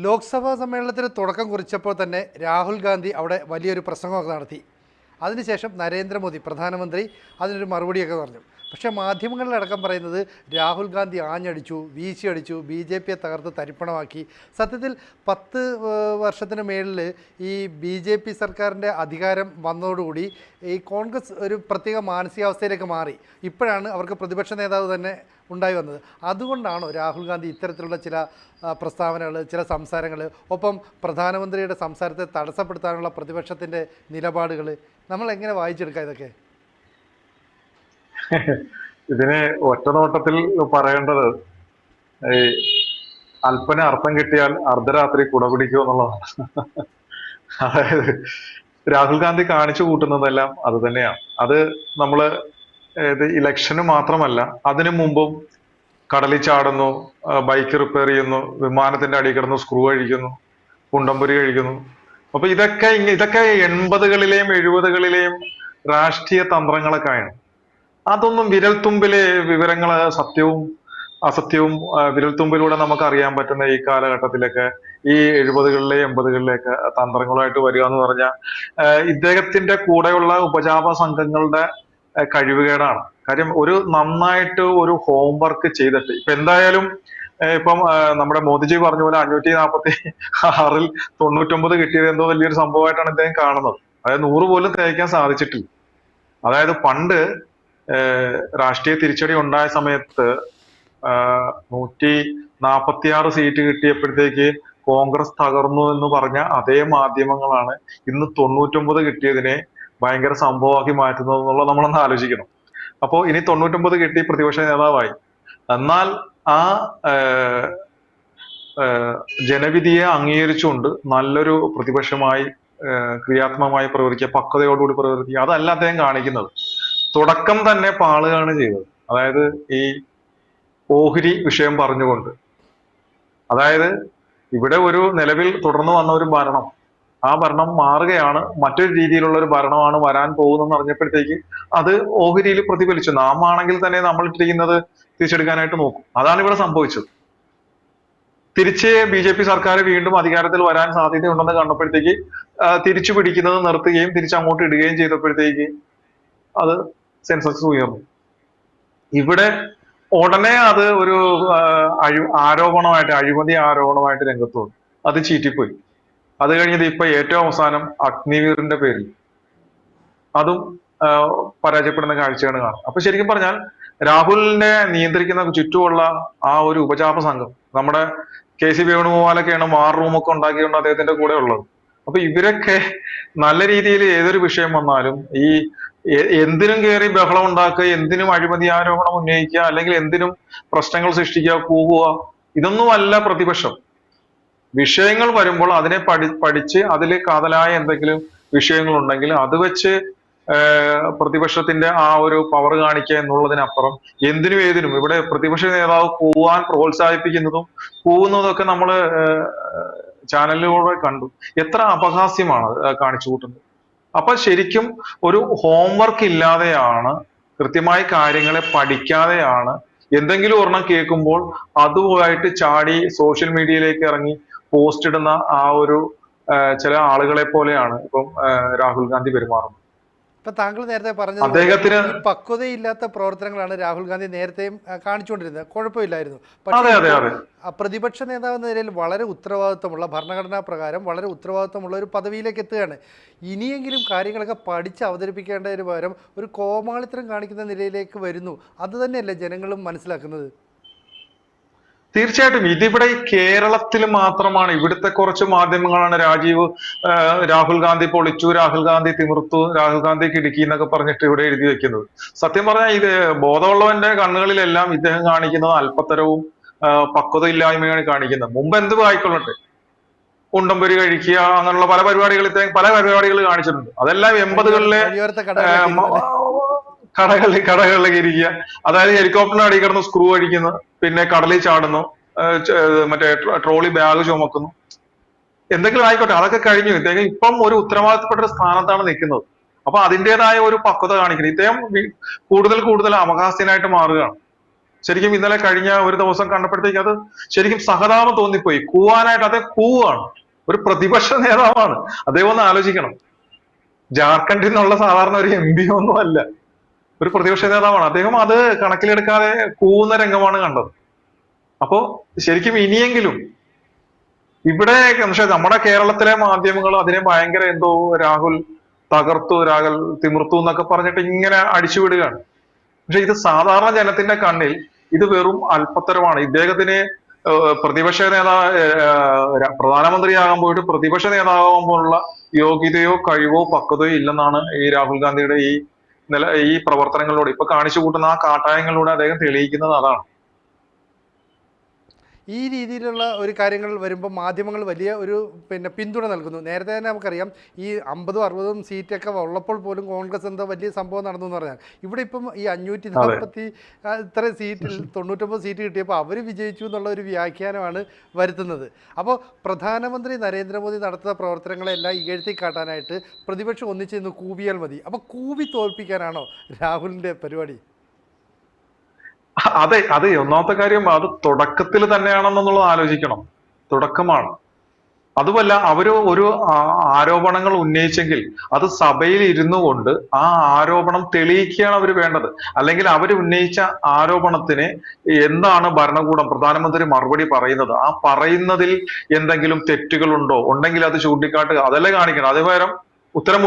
ലോക്സഭാ സമ്മേളനത്തിന് തുടക്കം കുറിച്ചപ്പോൾ തന്നെ രാഹുൽ ഗാന്ധി അവിടെ വലിയൊരു പ്രസംഗമൊക്കെ നടത്തി. അതിനുശേഷം നരേന്ദ്രമോദി പ്രധാനമന്ത്രി അതിനൊരു മറുപടിയൊക്കെ പറഞ്ഞു. പക്ഷേ മാധ്യമങ്ങളിലടക്കം പറയുന്നത് രാഹുൽ ഗാന്ധി ആഞ്ഞടിച്ചു, വീശിയടിച്ചു, ബി ജെ പിയെ തകർത്ത് തരിപ്പണമാക്കി. സത്യത്തിൽ 10 വർഷത്തിന് മേളിൽ ഈ ബി ജെ പി സർക്കാരിൻ്റെ അധികാരം വന്നതോടുകൂടി ഈ കോൺഗ്രസ് ഒരു പ്രത്യേക മാനസികാവസ്ഥയിലേക്ക് മാറി. ഇപ്പോഴാണ് അവർക്ക് പ്രതിപക്ഷ നേതാവ് തന്നെ ഉണ്ടായി വന്നത്. അതുകൊണ്ടാണോ രാഹുൽ ഗാന്ധി ഇത്തരത്തിലുള്ള ചില പ്രസ്താവനകൾ, ചില സംസാരങ്ങൾ, ഒപ്പം പ്രധാനമന്ത്രിയുടെ സംസാരത്തെ തടസ്സപ്പെടുത്താനുള്ള പ്രതിപക്ഷത്തിൻ്റെ നിലപാടുകൾ നമ്മൾ എങ്ങനെ വായിച്ചെടുക്കാം ഇതൊക്കെ? ഇതിന് ഒറ്റ നോട്ടത്തിൽ പറയേണ്ടത് ഈ അല്പന അർത്ഥം കിട്ടിയാൽ അർദ്ധരാത്രി കുട പിടിക്കുക എന്നുള്ളതാണ്. അതായത് രാഹുൽ ഗാന്ധി കാണിച്ചു കൂട്ടുന്നതെല്ലാം അത് തന്നെയാണ്. അത് നമ്മള് ഇലക്ഷന് മാത്രമല്ല, അതിനു മുമ്പും കടലിൽ ചാടുന്നു, ബൈക്ക് റിപ്പയർ ചെയ്യുന്നു, വിമാനത്തിന്റെ അടിയിൽ കിടന്ന് സ്ക്രൂ കഴിക്കുന്നു, കുണ്ടംപൊരി കഴിക്കുന്നു. അപ്പൊ ഇതൊക്കെ 80കളിലെയും 70കളിലെയും രാഷ്ട്രീയ തന്ത്രങ്ങളൊക്കെ ആണ്. അതൊന്നും വിരൽത്തുമ്പിലെ വിവരങ്ങള് സത്യവും അസത്യവും വിരൽത്തുമ്പിലൂടെ നമുക്ക് അറിയാൻ പറ്റുന്ന ഈ കാലഘട്ടത്തിലൊക്കെ ഈ 70കളിലെയും 80കളിലെയൊക്കെ തന്ത്രങ്ങളുമായിട്ട് വരിക എന്ന് പറഞ്ഞാൽ ഇദ്ദേഹത്തിന്റെ കൂടെയുള്ള ഉപജാപ സംഘങ്ങളുടെ കഴിവുകേടാണ്. കാര്യം ഒരു നന്നായിട്ട് ഒരു ഹോംവർക്ക് ചെയ്തിട്ട് ഇപ്പൊ എന്തായാലും ഇപ്പം നമ്മുടെ മോദിജി പറഞ്ഞ പോലെ 546-ൽ 99 കിട്ടിയത് എന്തോ വലിയൊരു സംഭവമായിട്ടാണ് ഇദ്ദേഹം കാണുന്നത്. അതായത് 100 പോലും തേക്കാൻ സാധിച്ചിട്ടില്ല. അതായത് പണ്ട് രാഷ്ട്രീയ തിരിച്ചടി ഉണ്ടായ സമയത്ത് 146 സീറ്റ് കിട്ടിയപ്പോഴത്തേക്ക് കോൺഗ്രസ് തകർന്നു എന്ന് പറഞ്ഞ അതേ മാധ്യമങ്ങളാണ് ഇന്ന് 99 കിട്ടിയതിനെ ഭയങ്കര സംഭവമാക്കി മാറ്റുന്നത് എന്നുള്ളത് നമ്മളൊന്ന് ആലോചിക്കണം. അപ്പോ ഇനി 99 കിട്ടി, പ്രതിപക്ഷ നേതാവായി. എന്നാൽ ആ ജനവിധിയെ അംഗീകരിച്ചുകൊണ്ട് നല്ലൊരു പ്രതിപക്ഷമായി ക്രിയാത്മകമായി പ്രവർത്തിക്കുക, പക്വതയോടുകൂടി പ്രവർത്തിക്കുക, അതല്ല അദ്ദേഹം കാണിക്കുന്നത്. തുടക്കം തന്നെ പാളുകയാണ് ചെയ്തത്. അതായത് ഈ ഓഹരി വിഷയം പറഞ്ഞുകൊണ്ട്, അതായത് ഇവിടെ ഒരു നിലവിൽ തുടർന്ന് വന്ന ഒരു ഭരണം, ആ ഭരണം മാറുകയാണ്, മറ്റൊരു രീതിയിലുള്ള ഒരു ഭരണമാണ് വരാൻ പോകുന്നതെന്ന് അറിഞ്ഞപ്പോഴത്തേക്ക് അത് ഓഹരിയിൽ പ്രതിഫലിച്ചു. നാം ആണെങ്കിൽ തന്നെ നമ്മൾ ഇട്ടിരിക്കുന്നത് തിരിച്ചെടുക്കാനായിട്ട് നോക്കും. അതാണ് ഇവിടെ സംഭവിച്ചത്. തിരിച്ച് ബി ജെ പി സർക്കാർ വീണ്ടും അധികാരത്തിൽ വരാൻ സാധ്യതയുണ്ടെന്ന് കണ്ടപ്പോഴത്തേക്ക് തിരിച്ചു പിടിക്കുന്നത് നിർത്തുകയും തിരിച്ചങ്ങോട്ട് ഇടുകയും ചെയ്തപ്പോഴത്തേക്ക് അത് സെൻസസ് ഉയർന്നു. ഇവിടെ ഉടനെ അത് ഒരു ആരോപണമായിട്ട്, അഴിമതി ആരോപണമായിട്ട് രംഗത്ത് വന്നു. അത് ചീറ്റിപ്പോയി. അത് കഴിഞ്ഞത് ഇപ്പൊ ഏറ്റവും അവസാനം അഗ്നിവീറിന്റെ പേരിൽ അതും പരാജയപ്പെടുന്ന കാഴ്ചയാണ് കാണുന്നത്. അപ്പൊ ശരിക്കും പറഞ്ഞാൽ രാഹുലിനെ നിയന്ത്രിക്കുന്ന ചുറ്റുമുള്ള ആ ഒരു ഉപജാപ സംഘം, നമ്മുടെ കെ സി വേണുഗോപാലൊക്കെയാണ് വാർ റൂമൊക്കെ ഉണ്ടാക്കിക്കൊണ്ട് അദ്ദേഹത്തിന്റെ കൂടെ ഉള്ളത്. അപ്പൊ ഇവരൊക്കെ നല്ല രീതിയിൽ ഏതൊരു വിഷയം വന്നാലും ഈ എന്തിനും കയറി ബഹളം ഉണ്ടാക്കുക, എന്തിനും അഴിമതി ആരോപണം ഉന്നയിക്കുക, അല്ലെങ്കിൽ എന്തിനും പ്രശ്നങ്ങൾ സൃഷ്ടിക്കുക, കൂവുക, ഇതൊന്നുമല്ല പ്രതിപക്ഷം. വിഷയങ്ങൾ വരുമ്പോൾ അതിനെ പഠിച്ച് അതിൽ കാതലായ എന്തെങ്കിലും വിഷയങ്ങൾ ഉണ്ടെങ്കിൽ അത് വെച്ച് പ്രതിപക്ഷത്തിന്റെ ആ ഒരു പവർ കാണിക്കുക എന്നുള്ളതിനപ്പുറം എന്തിനും ഏതിനും ഇവിടെ പ്രതിപക്ഷ നേതാവ് കൂവാൻ പ്രോത്സാഹിപ്പിക്കുന്നതും കൂവുന്നതൊക്കെ നമ്മള് ചാനലിലൂടെ കണ്ടു. എത്ര അപഹാസ്യമാണ് കാണിച്ചു കൂട്ടുന്നത്. അപ്പൊ ശരിക്കും ഒരു ഹോംവർക്ക് ഇല്ലാതെയാണ്, കൃത്യമായി കാര്യങ്ങളെ പഠിക്കാതെയാണ് എന്തെങ്കിലും ഒരെണ്ണം കേൾക്കുമ്പോൾ അതുമായിട്ട് ചാടി സോഷ്യൽ മീഡിയയിലേക്ക് ഇറങ്ങി പോസ്റ്റ് ഇടുന്ന ആ ഒരു ചില ആളുകളെ പോലെയാണ് ഇപ്പം രാഹുൽ ഗാന്ധി പെരുമാറുന്നത്. ഇപ്പം താങ്കൾ നേരത്തെ പറഞ്ഞത് പക്വതയില്ലാത്ത പ്രവർത്തനങ്ങളാണ് രാഹുൽ ഗാന്ധി നേരത്തെയും കാണിച്ചുകൊണ്ടിരുന്നത്. കുഴപ്പമില്ലായിരുന്നു. പക്ഷേ പ്രതിപക്ഷ നേതാവ് എന്ന നിലയിൽ വളരെ ഉത്തരവാദിത്വമുള്ള, ഭരണഘടനാ പ്രകാരം വളരെ ഉത്തരവാദിത്വമുള്ള ഒരു പദവിയിലേക്ക് എത്തുകയാണ്. ഇനിയെങ്കിലും കാര്യങ്ങളൊക്കെ പഠിച്ച് അവതരിപ്പിക്കേണ്ടതിന് പകരം ഒരു കോമാളിത്തരം കാണിക്കുന്ന നിലയിലേക്ക് വരുന്നു. അത് തന്നെയല്ലേ ജനങ്ങളും മനസ്സിലാക്കുന്നത്? തീർച്ചയായിട്ടും ഇതിവിടെ കേരളത്തിൽ മാത്രമാണ്. ഇവിടുത്തെ കുറച്ച് മാധ്യമങ്ങളാണ് രാഹുൽ ഗാന്ധി പൊളിച്ചു, രാഹുൽ ഗാന്ധി തിമിർത്തു, രാഹുൽ ഗാന്ധി കിടുക്കി എന്നൊക്കെ പറഞ്ഞിട്ട് ഇവിടെ എഴുതി വെക്കുന്നത്. സത്യം പറഞ്ഞാൽ ഇത് ബോധമുള്ളവന്റെ കണ്ണുകളിലെല്ലാം ഇദ്ദേഹം കാണിക്കുന്നത് അല്പത്തരവും പക്വതയില്ലായ്മയാണ് കാണിക്കുന്നത്. മുമ്പ് എന്ത് ആയിക്കൊള്ളട്ടെ, ഉണ്ടംപൊരി കഴിക്കുക, അങ്ങനെയുള്ള പല പരിപാടികൾ കാണിച്ചിട്ടുണ്ട്. അതെല്ലാം 80കളിലെ കടകളിലേക്ക് ഇരിക്കുക, അതായത് ഹെലികോപ്റ്ററിന് അടി കിടന്ന് സ്ക്രൂ അടിക്കുന്നു, പിന്നെ കടലിൽ ചാടുന്നു, മറ്റേ ട്രോളി ബാഗ് ചുമക്കുന്നു, എന്തെങ്കിലും ആയിക്കോട്ടെ, അതൊക്കെ കഴിഞ്ഞു. ഇദ്ദേഹം ഇപ്പം ഒരു ഉത്തരവാദിത്തപ്പെട്ട ഒരു സ്ഥാനത്താണ് നിൽക്കുന്നത്. അപ്പൊ അതിൻ്റെതായ ഒരു പക്വത കാണിക്കുന്നത്. ഇദ്ദേഹം കൂടുതൽ അപഹാസ്യനായിട്ട് മാറുകയാണ്. ശരിക്കും ഇന്നലെ കഴിഞ്ഞ ഒരു ദിവസം കണ്ടപ്പോഴത്തേക്ക് അത് ശരിക്കും സഹതാപം തോന്നിപ്പോയി. കൂവാനായിട്ട് അദ്ദേഹം കൂവാണ്. ഒരു പ്രതിപക്ഷ നേതാവാണ്. അദ്ദേഹം ഒന്ന് ആലോചിക്കണം. ജാർഖണ്ഡിൽ നിന്നുള്ള സാധാരണ ഒരു MP ഒന്നും അല്ല, ഒരു പ്രതിപക്ഷ നേതാവാണ്. അദ്ദേഹം അത് കണക്കിലെടുക്കാതെ കൂവുന്ന രംഗമാണ് കണ്ടത്. അപ്പോ ശരിക്കും ഇനിയെങ്കിലും ഇവിടെ പക്ഷെ നമ്മുടെ കേരളത്തിലെ മാധ്യമങ്ങൾ അതിനെ ഭയങ്കര എന്തോ രാഹുൽ തകർത്തു, രാഹുൽ തിമിർത്തു എന്നൊക്കെ പറഞ്ഞിട്ട് ഇങ്ങനെ അടിച്ചുവിടുകയാണ്. പക്ഷെ ഇത് സാധാരണ ജനത്തിന്റെ കണ്ണിൽ ഇത് വെറും അല്പത്തരമാണ്. ഇദ്ദേഹത്തിന് പ്രതിപക്ഷ പ്രധാനമന്ത്രിയാകാൻ പോയിട്ട് പ്രതിപക്ഷ നേതാവാകുമ്പോഴുള്ള യോഗ്യതയോ കഴിവോ പക്വതയോ ഇല്ലെന്നാണ് ഈ രാഹുൽ ഗാന്ധിയുടെ ഈ പ്രവർത്തനങ്ങളിലൂടെ ഇപ്പൊ കാണിച്ചു കൂട്ടുന്ന ആ കാട്ടായങ്ങളിലൂടെ അദ്ദേഹം തെളിയിക്കുന്നത് അതാണ്. ഈ രീതിയിലുള്ള ഒരു കാര്യങ്ങൾ വരുമ്പോൾ മാധ്യമങ്ങൾ വലിയ ഒരു പിന്തുണ നൽകുന്നു. നേരത്തെ തന്നെ നമുക്കറിയാം ഈ 50-60 സീറ്റൊക്കെ ഉള്ളപ്പോൾ പോലും കോൺഗ്രസ് എന്തോ വലിയ സംഭവം നടന്നു എന്ന് പറഞ്ഞാൽ, ഇവിടെ ഇപ്പം ഈ 540 ഇത്ര സീറ്റിൽ 99 സീറ്റ് കിട്ടിയപ്പോൾ അവർ വിജയിച്ചു എന്നുള്ള ഒരു വ്യാഖ്യാനമാണ് വരുത്തുന്നത്. അപ്പോൾ പ്രധാനമന്ത്രി നരേന്ദ്രമോദി നടത്തുന്ന പ്രവർത്തനങ്ങളെല്ലാം ഇകഴ്ത്തി കാട്ടാനായിട്ട് പ്രതിപക്ഷം ഒന്നിച്ച് നിന്ന് കൂവിയാൽ മതി. അപ്പോൾ കൂവി തോൽപ്പിക്കാനാണോ രാഹുലിൻ്റെ പരിപാടി? അതെ ഒന്നാമത്തെ കാര്യം അത് തുടക്കത്തിൽ തന്നെയാണെന്നുള്ളത് ആലോചിക്കണം. തുടക്കമാണ്. അതുമല്ല, അവര് ഒരു ആരോപണങ്ങൾ ഉന്നയിച്ചെങ്കിൽ അത് സഭയിൽ ഇരുന്നു കൊണ്ട് ആ ആരോപണം തെളിയിക്കുകയാണ് അവർ വേണ്ടത്. അല്ലെങ്കിൽ അവർ ഉന്നയിച്ച ആരോപണത്തിന് എന്താണ് ഭരണകൂടം, പ്രധാനമന്ത്രി മറുപടി പറയുന്നത്, ആ പറയുന്നതിൽ എന്തെങ്കിലും തെറ്റുകളുണ്ടോ ഉണ്ടെങ്കിൽ അത് ചൂണ്ടിക്കാട്ടുക, അതല്ലേ കാണിക്കണം. അതുപകരം ഉത്തരം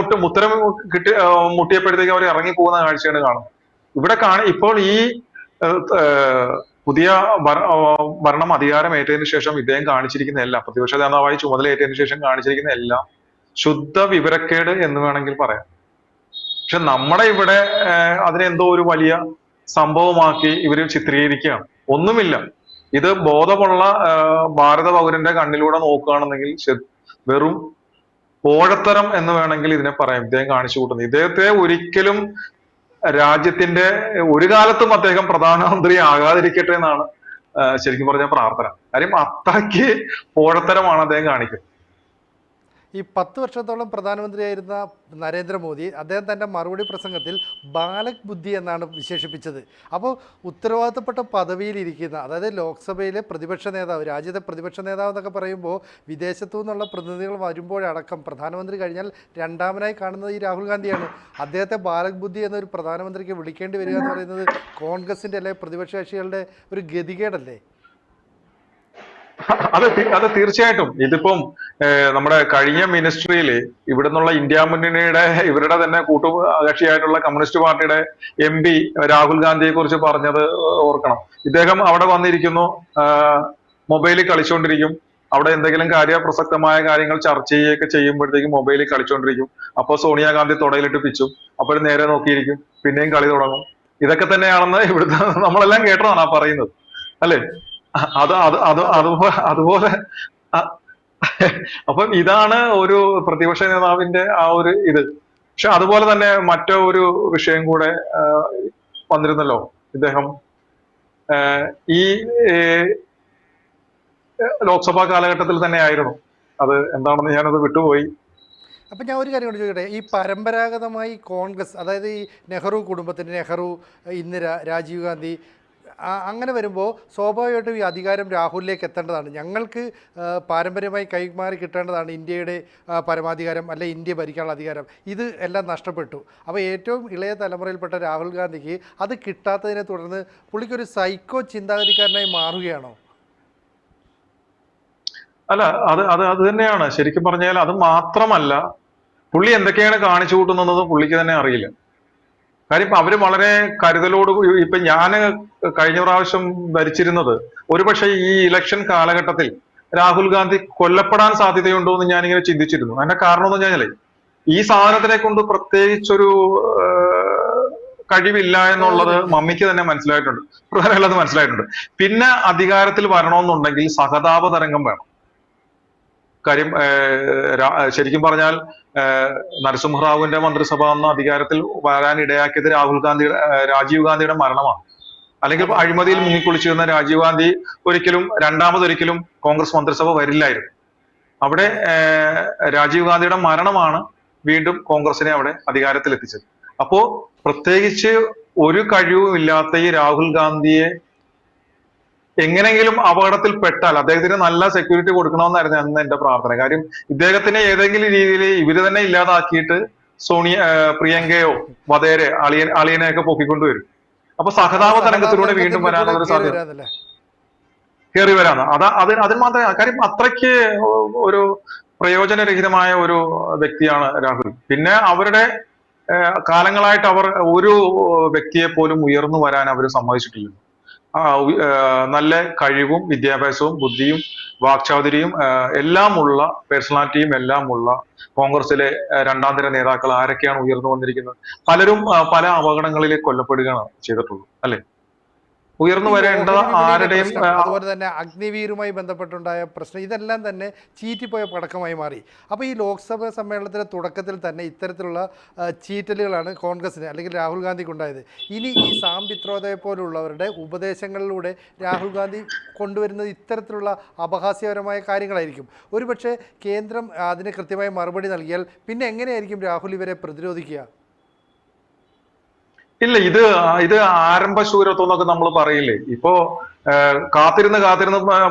മുട്ടിയപ്പോഴത്തേക്ക് അവർ ഇറങ്ങി പോകുന്ന കാഴ്ചയാണ് കാണുന്നത്. ഇവിടെ ഇപ്പോൾ ഈ പുതിയ ഭരണം അധികാരമേറ്റതിനു ശേഷം ഇദ്ദേഹം കാണിച്ചിരിക്കുന്ന എല്ലാം, പ്രതിപക്ഷ നേതാവായി ചുമതലയേറ്റതിനു ശേഷം കാണിച്ചിരിക്കുന്ന എല്ലാം ശുദ്ധ വിവരക്കേട് എന്ന് വേണമെങ്കിൽ പറയാം. പക്ഷെ നമ്മുടെ ഇവിടെ അതിനെന്തോ ഒരു വലിയ സംഭവമാക്കി ഇവര് ചിത്രീകരിക്കുകയാണ്. ഒന്നുമില്ല. ഇത് ബോധമുള്ള ഭാരത പൗരന്റെ കണ്ണിലൂടെ നോക്കുകയാണെന്നെങ്കിൽ വെറും പോഴത്തരം എന്ന് വേണമെങ്കിൽ ഇതിനെ പറയാം. ഇദ്ദേഹം കാണിച്ചു കൂട്ടുന്നത് ഇദ്ദേഹത്തെ ഒരിക്കലും രാജ്യത്തിന്റെ ഒരു കാലത്തും അദ്ദേഹം പ്രധാനമന്ത്രി ആകാതിരിക്കട്ടെ എന്നാണ് ശരിക്കും പറഞ്ഞ പ്രാർത്ഥന. കാര്യം അത്രയ്ക്ക് പോഴത്തരമാണ് അദ്ദേഹം കാണിക്കുന്നത്. ഈ 10 വർഷത്തോളം പ്രധാനമന്ത്രിയായിരുന്ന നരേന്ദ്രമോദി അദ്ദേഹം തൻ്റെ മറുപടി പ്രസംഗത്തിൽ ബാലക് ബുദ്ധി എന്നാണ് വിശേഷിപ്പിച്ചത്. അപ്പോൾ ഉത്തരവാദിത്തപ്പെട്ട പദവിയിലിരിക്കുന്ന, അതായത് ലോക്സഭയിലെ പ്രതിപക്ഷ നേതാവ്, രാജ്യത്തെ പ്രതിപക്ഷ നേതാവ് എന്നൊക്കെ പറയുമ്പോൾ വിദേശത്തു നിന്നുള്ള പ്രതിനിധികൾ വരുമ്പോഴടക്കം പ്രധാനമന്ത്രി കഴിഞ്ഞാൽ രണ്ടാമനായി കാണുന്നത് ഈ രാഹുൽ ഗാന്ധിയാണ്. അദ്ദേഹത്തെ ബാലക് ബുദ്ധി എന്നൊരു പ്രധാനമന്ത്രിക്ക് വിളിക്കേണ്ടി വരിക എന്ന് പറയുന്നത് കോൺഗ്രസിൻ്റെ അല്ലെങ്കിൽ പ്രതിപക്ഷ കക്ഷികളുടെ ഒരു ഗതികേടല്ലേ? അത് തീർച്ചയായിട്ടും. ഇതിപ്പം നമ്മുടെ കഴിഞ്ഞ മിനിസ്ട്രിയില് ഇവിടെ നിന്നുള്ള ഇന്ത്യ മുന്നണിയുടെ ഇവരുടെ തന്നെ കൂട്ടുകക്ഷിയായിട്ടുള്ള കമ്മ്യൂണിസ്റ്റ് പാർട്ടിയുടെ MP രാഹുൽ ഗാന്ധിയെ കുറിച്ച് പറഞ്ഞത് ഓർക്കണം. ഇദ്ദേഹം അവിടെ വന്നിരിക്കുന്നു, മൊബൈലിൽ കളിച്ചുകൊണ്ടിരിക്കും. അവിടെ എന്തെങ്കിലും പ്രസക്തമായ കാര്യങ്ങൾ ചർച്ച ചെയ്യുകയൊക്കെ ചെയ്യുമ്പോഴത്തേക്കും മൊബൈലിൽ കളിച്ചുകൊണ്ടിരിക്കും. അപ്പോൾ സോണിയാഗാന്ധി തുടയിലിട്ട് പിച്ചും, അപ്പോഴും നേരെ നോക്കിയിരിക്കും, പിന്നെയും കളി തുടങ്ങും. ഇതൊക്കെ തന്നെയാണെന്ന് ഇവിടുത്തെ നമ്മളെല്ലാം കേട്ടതാണ് ആ പറയുന്നത്, അല്ലേ? അതുപോലെ അപ്പം ഇതാണ് ഒരു പ്രതിപക്ഷ നേതാവിന്റെ ആ ഒരു ഇത്. പക്ഷെ അതുപോലെ തന്നെ മറ്റൊരു വിഷയം കൂടെ വന്നിരുന്നല്ലോ. ഇദ്ദേഹം ഈ ലോക്സഭാ കാലഘട്ടത്തിൽ തന്നെ ആയിരുന്നു. അത് എന്താണെന്ന് ഞാനത് വിട്ടുപോയി. അപ്പം ഞാൻ ഒരു കാര്യം കൊണ്ട് ചോദിക്കട്ടെ, ഈ പരമ്പരാഗതമായി കോൺഗ്രസ്, അതായത് ഈ നെഹ്റു കുടുംബത്തിൻ്റെ നെഹ്റു, ഇന്ദിര, രാജീവ് ഗാന്ധി, അങ്ങനെ വരുമ്പോൾ സ്വാഭാവികമായിട്ടും ഈ അധികാരം രാഹുലിലേക്ക് എത്തേണ്ടതാണ്. ഞങ്ങൾക്ക് പാരമ്പര്യമായി കൈമാറി കിട്ടേണ്ടതാണ് ഇന്ത്യയുടെ പരമാധികാരം, അല്ലെ ഇന്ത്യ ഭരിക്കാനുള്ള അധികാരം. ഇത് എല്ലാം നഷ്ടപ്പെട്ടു. അപ്പോൾ ഏറ്റവും ഇളയ തലമുറയിൽപ്പെട്ട രാഹുൽ ഗാന്ധിക്ക് അത് കിട്ടാത്തതിനെ തുടർന്ന് പുള്ളിക്കൊരു സൈക്കോ ചിന്താഗതിക്കാരനായി മാറുകയാണോ? അല്ല, അത് തന്നെയാണ്. ശരിക്കും പറഞ്ഞാൽ അത് മാത്രമല്ല, പുള്ളി എന്തൊക്കെയാണ് കാണിച്ചു കൂട്ടുന്നത് പുള്ളിക്ക് തന്നെ അറിയില്ല. കാര്യം ഇപ്പൊ അവര് വളരെ കരുതലോട്, ഇപ്പൊ ഞാന് കഴിഞ്ഞ പ്രാവശ്യം ഭരിച്ചിരുന്നത് ഒരുപക്ഷെ ഈ ഇലക്ഷൻ കാലഘട്ടത്തിൽ രാഹുൽ ഗാന്ധി കൊല്ലപ്പെടാൻ സാധ്യതയുണ്ടോ എന്ന് ഞാനിങ്ങനെ ചിന്തിച്ചിരുന്നു. അതിന്റെ കാരണം എന്ന് പറഞ്ഞാലേ ഈ സാധനത്തിനെ കൊണ്ട് പ്രത്യേകിച്ചൊരു കഴിവില്ല എന്നുള്ളത് മമ്മിക്ക് തന്നെ മനസ്സിലായിട്ടുണ്ട്, പ്രധാനമത് മനസ്സിലായിട്ടുണ്ട്. പിന്നെ അധികാരത്തിൽ വരണമെന്നുണ്ടെങ്കിൽ സഹതാപ തരംഗം വേണം. കാര്യം ശരിക്കും പറഞ്ഞാൽ നരസിംഹറാവുവിന്റെ മന്ത്രിസഭ എന്ന അധികാരത്തിൽ വരാൻ ഇടയാക്കിയത് രാജീവ് ഗാന്ധിയുടെ മരണമാണ്. അല്ലെങ്കിൽ അഴിമതിയിൽ മുങ്ങിക്കുളിച്ചിരുന്ന രാജീവ് ഗാന്ധി രണ്ടാമതൊരിക്കലും കോൺഗ്രസ് മന്ത്രിസഭ വരില്ലായിരുന്നു. അവിടെ രാജീവ് ഗാന്ധിയുടെ മരണമാണ് വീണ്ടും കോൺഗ്രസിനെ അവിടെ അധികാരത്തിൽ എത്തിച്ചത്. അപ്പോ പ്രത്യേകിച്ച് ഒരു കഴിവും ഇല്ലാത്ത ഈ രാഹുൽ ഗാന്ധിയെ എങ്ങനെങ്കിലും അപകടത്തിൽ പെട്ടാൽ അദ്ദേഹത്തിന് നല്ല സെക്യൂരിറ്റി കൊടുക്കണമെന്നായിരുന്നു അന്ന് എന്റെ പ്രാർത്ഥന. കാര്യം ഇദ്ദേഹത്തിനെ ഏതെങ്കിലും രീതിയിൽ ഇവര് തന്നെ ഇല്ലാതാക്കിയിട്ട് പ്രിയങ്കയോ വധേരെ അളിയനെയൊക്കെ പൊക്കിക്കൊണ്ടുവരും. അപ്പൊ സഹതാപ തരംഗത്തിലൂടെ വീണ്ടും വരാനുള്ള ഒരു സാധ്യത കയറി വരാന്ന്. അതിന് മാത്രമേ, കാര്യം അത്രയ്ക്ക് ഒരു പ്രയോജനരഹിതമായ ഒരു വ്യക്തിയാണ് രാഹുൽ. പിന്നെ അവരുടെ കാലങ്ങളായിട്ട് അവർ ഒരു വ്യക്തിയെ പോലും ഉയർന്നു വരാൻ അവർ സമ്മതിച്ചിട്ടില്ല. നല്ല കഴിവും വിദ്യാഭ്യാസവും ബുദ്ധിയും വാക്ചാതുരിയും എല്ലാമുള്ള പേഴ്സണാലിറ്റിയും എല്ലാമുള്ള കോൺഗ്രസിലെ രണ്ടാം തര നേതാക്കൾ ആരൊക്കെയാണ് ഉയർന്നു വന്നിരിക്കുന്നത്? പലരും പല അപകടങ്ങളിൽ കൊല്ലപ്പെടുകയാണ് ചെയ്തിട്ടുള്ളത്, അല്ലെ? ഉയർന്നു വരേണ്ട ആരുടെയും അതുപോലെ തന്നെ അഗ്നിവീരുമായി ബന്ധപ്പെട്ടുണ്ടായ പ്രശ്നം, ഇതെല്ലാം തന്നെ ചീറ്റിപ്പോയ പടക്കമായി മാറി. അപ്പോൾ ഈ ലോക്സഭാ സമ്മേളനത്തിന്റെ തുടക്കത്തിൽ തന്നെ ഇത്തരത്തിലുള്ള ചീറ്റലുകളാണ് കോൺഗ്രസിന് അല്ലെങ്കിൽ രാഹുൽ ഗാന്ധിക്ക് ഉണ്ടായത്. ഇനി ഈ സാം പിത്രോദയെ പോലുള്ളവരുടെ ഉപദേശങ്ങളിലൂടെ രാഹുൽ ഗാന്ധി കൊണ്ടുവരുന്നത് ഇത്തരത്തിലുള്ള അപഹാസ്യപരമായ കാര്യങ്ങളായിരിക്കും. ഒരുപക്ഷെ കേന്ദ്രം അതിന് കൃത്യമായ മറുപടി നൽകിയാൽ പിന്നെ എങ്ങനെയായിരിക്കും രാഹുൽ ഇവരെ പ്രതിരോധിക്കുക? ഇല്ല, ഇത് ആരംഭശൂരത്വം എന്നൊക്കെ നമ്മൾ പറയില്ലേ. ഇപ്പോ കാത്തിരുന്ന്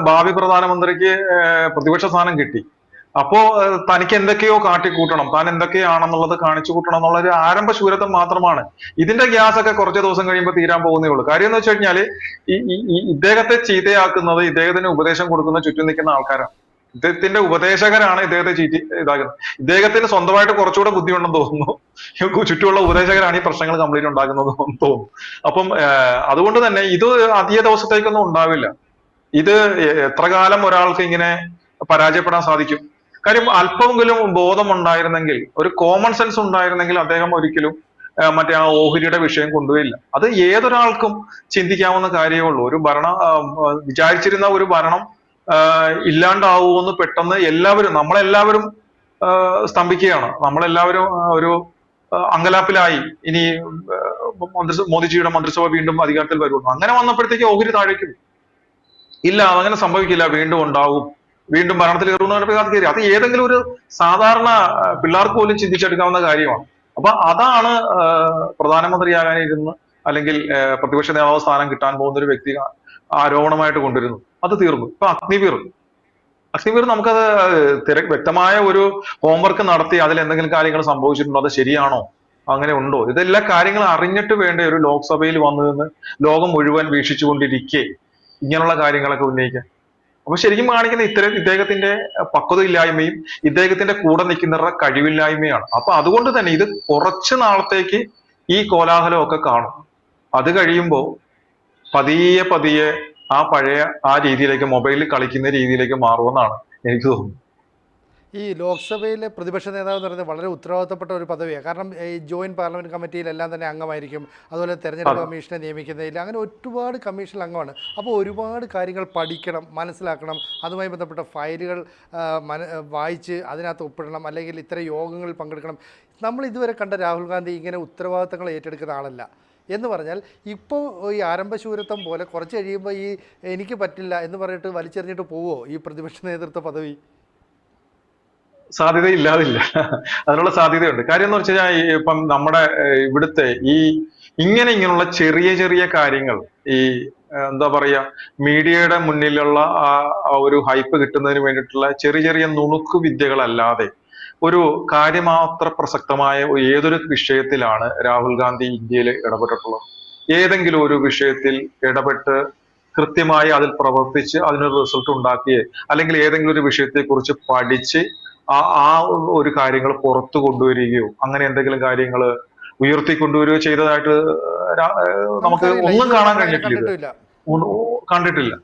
ഭാവി പ്രധാനമന്ത്രിക്ക് പ്രതിപക്ഷ സ്ഥാനം കിട്ടി. അപ്പോ തനിക്ക് എന്തൊക്കെയോ കാട്ടിക്കൂട്ടണം, താൻ എന്തൊക്കെയാണെന്നുള്ളത് കാണിച്ചു കൂട്ടണം എന്നുള്ള ഒരു ആരംഭശൂരത്വം മാത്രമാണ്. ഇതിന്റെ ഗ്യാസ് ഒക്കെ കുറച്ച് ദിവസം കഴിയുമ്പോൾ തീരാൻ പോകുന്നേ ഉള്ളൂ. കാര്യം എന്ന് വെച്ച് കഴിഞ്ഞാല് ഇദ്ദേഹത്തെ ചീത്തയാക്കുന്നത്, ഇദ്ദേഹത്തിന് ഉപദേശം കൊടുക്കുന്ന ചുറ്റും നിൽക്കുന്ന ആൾക്കാരാണ്. ഇദ്ദേഹത്തിന്റെ ഉപദേശകരാണ് ഇദ്ദേഹത്തെ ഇതാക്കുന്നത്. ഇദ്ദേഹത്തിന് സ്വന്തമായിട്ട് കുറച്ചുകൂടെ ബുദ്ധിയുണ്ടെന്ന് തോന്നുന്നു. ചുറ്റുമുള്ള ഉപദേശകരാണ് ഈ പ്രശ്നങ്ങൾ കംപ്ലീറ്റ് ഉണ്ടാക്കുന്നത് തോന്നുന്നു. അപ്പം അതുകൊണ്ട് തന്നെ ഇത് അധിക ദിവസത്തേക്കൊന്നും ഉണ്ടാവില്ല. ഇത് എത്ര കാലം ഒരാൾക്ക് ഇങ്ങനെ പരാജയപ്പെടാൻ സാധിക്കും? കാര്യം അല്പമെങ്കിലും ബോധം ഉണ്ടായിരുന്നെങ്കിൽ, ഒരു കോമൺ സെൻസ് ഉണ്ടായിരുന്നെങ്കിൽ അദ്ദേഹം ഒരിക്കലും മറ്റേ ആ ഓഹരിയുടെ വിഷയം കൊണ്ടുപോയില്ല. അത് ഏതൊരാൾക്കും ചിന്തിക്കാവുന്ന കാര്യമേ ഉള്ളൂ. ഒരു വിചാരിച്ചിരുന്ന ഒരു ഭരണം ഇല്ലാണ്ടാവുമെന്ന് പെട്ടെന്ന് നമ്മളെല്ലാവരും സ്തംഭിക്കുകയാണ്. നമ്മളെല്ലാവരും ഒരു അങ്കലാപ്പിലായി. ഇനി മോദിജിയുടെ മന്ത്രിസഭ വീണ്ടും അധികാരത്തിൽ വരുള്ളൂ. അങ്ങനെ വന്നപ്പോഴത്തേക്ക് ഓഹരി താഴേക്ക് ഇല്ല, അതങ്ങനെ സംഭവിക്കില്ല, വീണ്ടും ഉണ്ടാവും, വീണ്ടും ഭരണത്തിൽ കയറുന്ന. അത് ഏതെങ്കിലും ഒരു സാധാരണ പിള്ളേർക്ക് പോലും ചിന്തിച്ചെടുക്കാവുന്ന കാര്യമാണ്. അപ്പൊ അതാണ് പ്രധാനമന്ത്രിയാകാനിരുന്ന് അല്ലെങ്കിൽ പ്രതിപക്ഷ നേതാവ് സ്ഥാനം കിട്ടാൻ പോകുന്ന ഒരു വ്യക്തി ആരോപണമായിട്ട് കൊണ്ടുവരുന്നു. അത് തീർന്നു. ഇപ്പൊ അഗ്നിവീർ നമുക്കത് വ്യക്തമായ ഒരു ഹോംവർക്ക് നടത്തി അതിൽ എന്തെങ്കിലും കാര്യങ്ങൾ സംഭവിച്ചിട്ടുണ്ടോ, അത് ശരിയാണോ, അങ്ങനെ ഉണ്ടോ, ഇതെല്ലാം കാര്യങ്ങൾ അറിഞ്ഞിട്ട് വേണ്ട ഒരു ലോക്സഭയിൽ വന്നു നിന്ന് ലോകം മുഴുവൻ വീക്ഷിച്ചുകൊണ്ടിരിക്കെ ഇങ്ങനെയുള്ള കാര്യങ്ങളൊക്കെ ഉന്നയിക്കാൻ. അപ്പൊ ശരിക്കും കാണിക്കുന്ന ഇദ്ദേഹത്തിന്റെ പക്വതയില്ലായ്മയും ഇദ്ദേഹത്തിന്റെ കൂടെ നിൽക്കുന്നവരുടെ കഴിവില്ലായ്മയാണ്. അപ്പൊ അതുകൊണ്ട് തന്നെ ഇത് കുറച്ച് നാളത്തേക്ക് ഈ കോലാഹലമൊക്കെ കാണും. അത് കഴിയുമ്പോൾ പതിയെ ആ പഴയ രീതിയിലേക്ക്, മൊബൈലിൽ കളിക്കുന്ന രീതിയിലേക്ക് മാറുമെന്നാണ് എനിക്ക് തോന്നുന്നത്. ഈ ലോക്സഭയിലെ പ്രതിപക്ഷ നേതാവ് എന്ന് പറയുന്നത് വളരെ ഉത്തരവാദിത്തപ്പെട്ട ഒരു പദവിയാണ്. കാരണം ഈ ജോയിന്റ് പാർലമെന്റ് കമ്മിറ്റിയിലെല്ലാം തന്നെ അംഗമായിരിക്കും. അതുപോലെ തെരഞ്ഞെടുപ്പ് കമ്മീഷനെ നിയമിക്കുന്നതിൽ അങ്ങനെ ഒരുപാട് കമ്മീഷനിൽ അംഗമാണ്. അപ്പോൾ ഒരുപാട് കാര്യങ്ങൾ പഠിക്കണം, മനസ്സിലാക്കണം. അതുമായി ബന്ധപ്പെട്ട ഫയലുകൾ വായിച്ച് അതിനകത്ത് ഒപ്പിടണം, അല്ലെങ്കിൽ ഇത്തരം യോഗങ്ങളിൽ പങ്കെടുക്കണം. നമ്മൾ ഇതുവരെ കണ്ട രാഹുൽ ഗാന്ധി ഇങ്ങനെ ഉത്തരവാദിത്തങ്ങൾ ഏറ്റെടുക്കുന്ന ആളല്ല. എന്ന് പറഞ്ഞാൽ ഇപ്പോൾ ഈ ആരംഭശൂരത്വം പോലെ കുറച്ച് കഴിയുമ്പോൾ ഈ എനിക്ക് പറ്റില്ല എന്ന് പറഞ്ഞിട്ട് വലിച്ചെറിഞ്ഞിട്ട് പോവോ ഈ പ്രതിപക്ഷ നേതൃത്വ പദവി? സാധ്യതയില്ലാതില്ല, അതിനുള്ള സാധ്യതയുണ്ട്. കാര്യം എന്ന് വെച്ച് കഴിഞ്ഞാൽ ഇപ്പം നമ്മുടെ ഇവിടുത്തെ ഇങ്ങനെയുള്ള ചെറിയ കാര്യങ്ങൾ, ഈ എന്താ പറയാ, മീഡിയയുടെ മുന്നിലുള്ള ഒരു ഹൈപ്പ് കിട്ടുന്നതിന് വേണ്ടിയിട്ടുള്ള ചെറിയ നുണുക്ക് വിദ്യകളല്ലാതെ ഒരു കാര്യമാത്ര പ്രസക്തമായ ഏതൊരു വിഷയത്തിലാണ് രാഹുൽ ഗാന്ധി ഇന്ത്യയിൽ ഇടപെട്ടിട്ടുള്ളത്? ഏതെങ്കിലും ഒരു വിഷയത്തിൽ ഇടപെട്ട് കൃത്യമായി അതിൽ പ്രവർത്തിച്ച് അതിനൊരു റിസൾട്ട് ഉണ്ടാക്കിയേ, അല്ലെങ്കിൽ ഏതെങ്കിലും ഒരു വിഷയത്തെ കുറിച്ച് പഠിച്ച് ആ ഒരു കാര്യങ്ങൾ പുറത്തു കൊണ്ടുവരികയോ അങ്ങനെ എന്തെങ്കിലും കാര്യങ്ങൾ ഉയർത്തിക്കൊണ്ടുവരികയോ ചെയ്തതായിട്ട് നമുക്ക് ഒന്നും കാണാൻ കഴിഞ്ഞിട്ടില്ല, കണ്ടിട്ടില്ല.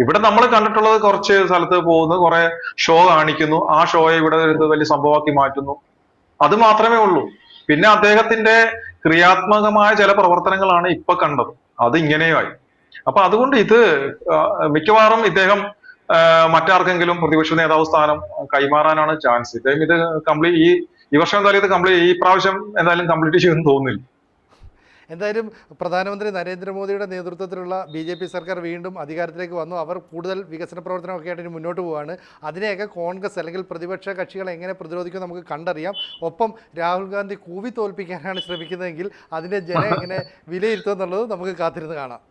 ഇവിടെ നമ്മൾ കണ്ടിട്ടുള്ളത് കുറച്ച് സ്ഥലത്ത് പോകുന്നു, കുറെ ഷോ കാണിക്കുന്നു, ആ ഷോയെ ഇവിടെ വലിയ സംഭവമാക്കി മാറ്റുന്നു, അത് മാത്രമേ ഉള്ളൂ. പിന്നെ അദ്ദേഹത്തിന്റെ ക്രിയാത്മകമായ ചില പ്രവർത്തനങ്ങളാണ് ഇപ്പൊ കണ്ടത്, അത് ഇങ്ങനെയായി. അപ്പൊ അതുകൊണ്ട് ഇത് മിക്കവാറും ഇദ്ദേഹം മറ്റാർക്കെങ്കിലും പ്രതിപക്ഷ നേതാവ് സ്ഥാനം കൈമാറാനാണ് ചാൻസ്. ഇദ്ദേഹം ഇത് ഈ വർഷം എന്തായാലും ഈ പ്രാവശ്യം എന്തായാലും കംപ്ലീറ്റ് ചെയ്യുമെന്ന് തോന്നുന്നില്ല. എന്തായാലും പ്രധാനമന്ത്രി നരേന്ദ്രമോദിയുടെ നേതൃത്വത്തിലുള്ള BJP സർക്കാർ വീണ്ടും അധികാരത്തിലേക്ക് വന്നു. അവർ കൂടുതൽ വികസന പ്രവർത്തനമൊക്കെ ആയിട്ട് മുന്നോട്ട് പോവുകയാണ്. അതിനെയൊക്കെ കോൺഗ്രസ് അല്ലെങ്കിൽ പ്രതിപക്ഷ കക്ഷികൾ എങ്ങനെ പ്രതിരോധിക്കും നമുക്ക് കണ്ടറിയാം. ഒപ്പം രാഹുൽ ഗാന്ധി കൂവി തോൽപ്പിക്കാനാണ് ശ്രമിക്കുന്നതെങ്കിൽ അതിനെ ജനം എങ്ങനെ വിലയിരുത്തുമെന്നുള്ളത് നമുക്ക് കാത്തിരുന്ന് കാണാം.